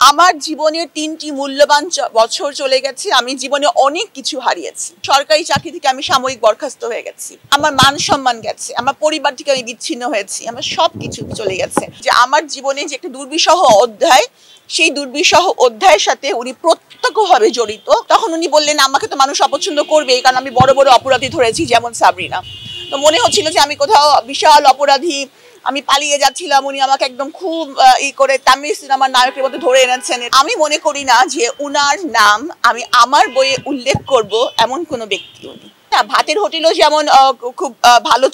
আমার জীবনের ৩টি মূল্যবান বছর চলে গেছে। আমি জীবনে অনেক কিছু হারিয়েছি। সরকারি চাকরি থেকে আমি সাময়িক বরখাস্ত হয়ে গেছি। আমার মান সম্মান গেছে, আমার পরিবার থেকে আমি বিচ্ছিন্ন হয়েছি, আমার সবকিছু চলে গেছে। যে আমার জীবনে যে একটা দুর্বিষহ অধ্যায়, সেই দুর্বিষহ অধ্যায়ের সাথে উনি প্রত্যক্ষভাবে জড়িত। তখন উনি বললেন আমাকে তো মানুষ অপছন্দ করবেই, কারণ আমি বড় বড় অপরাধী ধরেছি, যেমন সাবরিনা। তো মনে হচ্ছিল যে আমি কোথাও বিশাল অপরাধী, আমি পালিয়ে যাচ্ছিলাম, উনি আমাকে একদম খুব করে তামিল সিনেমার নায়কের মতো ধরে এনেছেন। আমি মনে করি না যে উনার নাম আমি আমার বইয়ে উল্লেখ করব এমন কোনো ব্যক্তি উনি। ভাতের হোটেলও যেমন খুব ভালো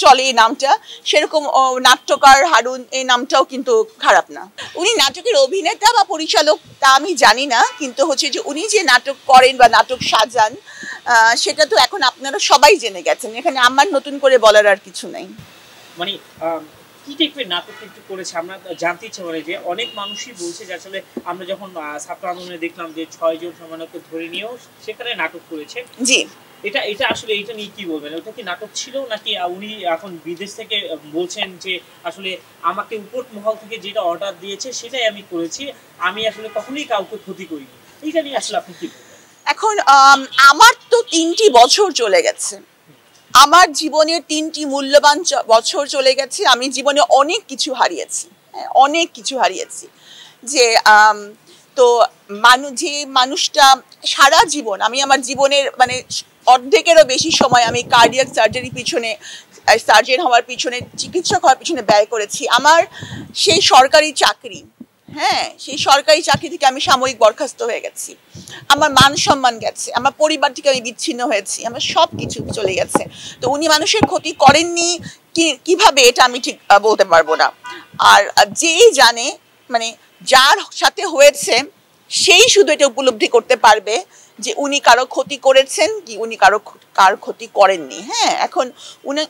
চলে এই নামটা, সেরকম নাট্যকার হারুন এই নামটাও কিন্তু খারাপ না। উনি নাটকের অভিনেতা বা পরিচালক তা আমি জানি না, কিন্তু হচ্ছে যে উনি যে নাটক করেন বা নাটক সাজান সেটা তো এখন আপনারা সবাই জেনে গেছেন। এখানে আমার নতুন করে বলার আর কিছু নাই। মানে কি টাইপের নাটক একটু করেছে আমরা জানতে ইচ্ছা করে, যে অনেক মানুষই বলছে যে আসলে আমরা যখন ছাত্র আন্দোলনে দেখলাম যে 6 জন সম্মানকে ধরে নিয়েও সেখানে নাটক করেছে। জি, এটা আসলে এটা নিয়ে কি বলবেন? ওটা কি নাটক ছিল, নাকি উনি এখন বিদেশ থেকে বলছেন যে আসলে আমাকে উপর মহল থেকে যেটা অর্ডার দিয়েছে সেটাই আমি করেছি, আমি আসলে কখনোই কাউকে ক্ষতি করিনি? এটা নিয়ে আসলে আপনি কি বলবেন? এখন আমার তো 3টি বছর চলে গেছে। আমার জীবনের 3টি মূল্যবান বছর চলে গেছে। আমি জীবনে অনেক কিছু হারিয়েছি, অনেক কিছু হারিয়েছি। যে তো যে মানুষটা সারা জীবন, আমি আমার জীবনের মানে অর্ধেকেরও বেশি সময় আমি কার্ডিয়াক সার্জারি পিছনে, সার্জন হওয়ার পিছনে, চিকিৎসক হওয়ার পিছনে ব্যয় করেছি। আমার সেই সরকারি চাকরি, সেই সরকারি চাকরি থেকে আমি সাময়িক বরখাস্ত হয়ে গেছি, আমার মান সম্মান গেছে, আমার পরিবার থেকে আমি বিচ্ছিন্ন হয়েছি, আমার সব কিছু চলে গেছে। তো উনি মানুষের ক্ষতি করেননি কিভাবে এটা আমি ঠিক বলতে পারবো না। আর যেই জানে, মানে যার সাথে হয়েছে সেই শুধু এটা উপলব্ধি করতে পারবে যে উনি কারো ক্ষতি করেছেন কি উনি কার ক্ষতি করেননি। এখন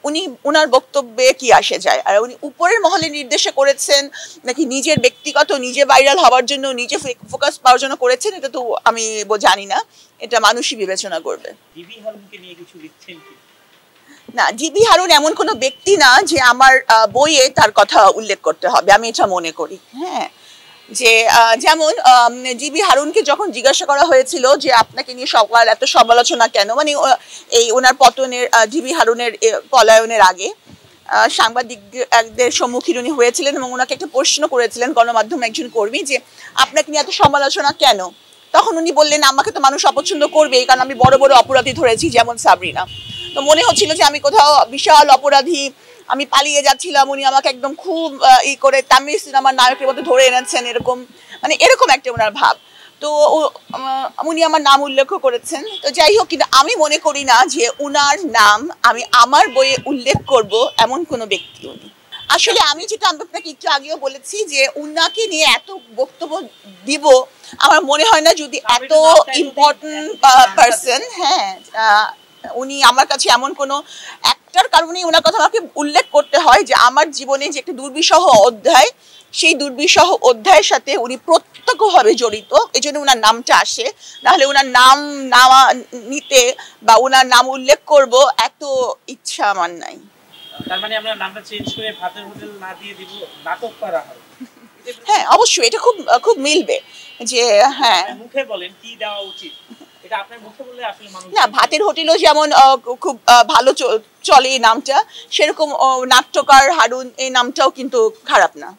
উনি উনার বক্তব্যে কি আসে যায়, আর উনি উপরের মহলে নির্দেশে করেছেন নাকি নিজের ব্যক্তিগত, নিজে ভাইরাল হওয়ার জন্য, নিজে ফোকাস পাওয়ার জন্য করেছেন, এটা তো আমি জানি না, এটা মানুষই বিবেচনা করবে। ডিবি হারুনকে নিয়ে কিছু লিখছেন কি? না, জিবি হারুন এমন কোনো ব্যক্তি না যে আমার বইয়ে তার কথা উল্লেখ করতে হবে, আমি এটা মনে করি। যে যেমন জিবি হারুনকে যখন জিজ্ঞাসা করা হয়েছিল যে আপনাকে নিয়ে সকাল এত সমালোচনা কেন, মানে এই ওনার পতনের, জিবি হারুনের পলায়নের আগে সাংবাদিকদের সম্মুখীন উনি হয়েছিলেন এবং ওনাকে একটা প্রশ্ন করেছিলেন গণমাধ্যম একজন কর্মী যে আপনাকে নিয়ে এত সমালোচনা কেন। তখন উনি বললেন আমাকে তো মানুষ অপছন্দ করবেই, কারণ আমি বড় বড় অপরাধী ধরেছি, যেমন সাবরিনা। তো মনে হচ্ছিল যে আমি কোথাও বিশাল অপরাধী, আমি পালিয়ে যাচ্ছিলাম, উনি আমাকে একদম খুব করে তামিল সিনেমার নায়কের মতো ধরে এনেছেন, এরকম মানে এরকম একটা ওনার ভাব। তো উনি আমার নাম উল্লেখ করেছেন। তো যাই হোক, কিন্তু আমি মনে করি না যে উনার নাম আমি আমার বইয়ে উল্লেখ করব এমন কোনো ব্যক্তি উনি। আসলে আমি যেটা আপনাকে একটু আগেও বলেছি যে উনাকে নিয়ে এত বক্তব্য দিব আমার মনে হয় না, যদি এত ইম্পর্টেন্ট পার্সন, উনি আমার কাছে এমন কোনো একটার কারণেই ওনার কথা আমাকে উল্লেখ করতে হয় যে আমার জীবনে যে একটা দুর্বিষহ অধ্যায়, সেই দুর্বিষহ অধ্যায়ের সাথে উনি প্রত্যক্ষভাবে জড়িত, এই জন্য ওনার নামটা আসে। নাহলে ওনার নাম নিতে বা ওনার নাম উল্লেখ করব এত ইচ্ছা আমার নাই। তার মানে আমরা নামটা চেঞ্জ করে ভাতের হোটেল না দিয়ে দিব, নাটক করা হয়। অবশ্যই এটা খুব খুব মিলবে। যে মুখে বলেন কি দেওয়া উচিত, এটা আপনার মুখে বললে আসলে মানুষ। না, ভাতের হোটেলও যেমন খুব ভালো চলে এই নামটা, সেরকম নাট্যকার হারুন এই নামটাও কিন্তু খারাপ না।